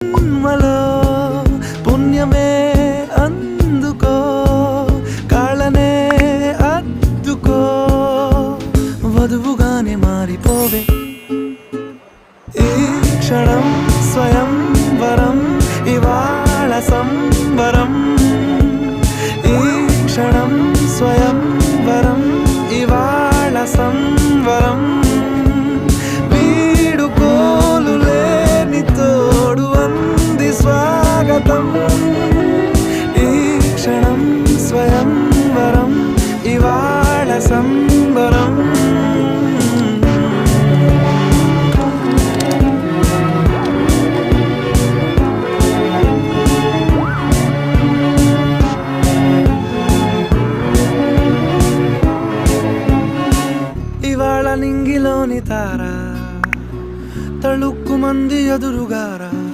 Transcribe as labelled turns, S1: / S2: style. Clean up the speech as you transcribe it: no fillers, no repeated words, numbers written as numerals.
S1: జన్మలో పుణ్యమే అందుకో, కాళ్ళనే అద్దుకో, వధువుగానే మారిపోవే. ఈ క్షణం స్వయం వరం, ఇవాళ సంబరం. ఈ క్షణం స్వయం వరం, ఇవాళ సంబరం. వీడుకోలు లేని తోడు అంది స్వాగతం. ఈ క్షణం స్వయం వరం, ఇవాళ సంబరం. ఇవాళ నింగిలోని తార తళుక్కు మంది ఎదురుగారా.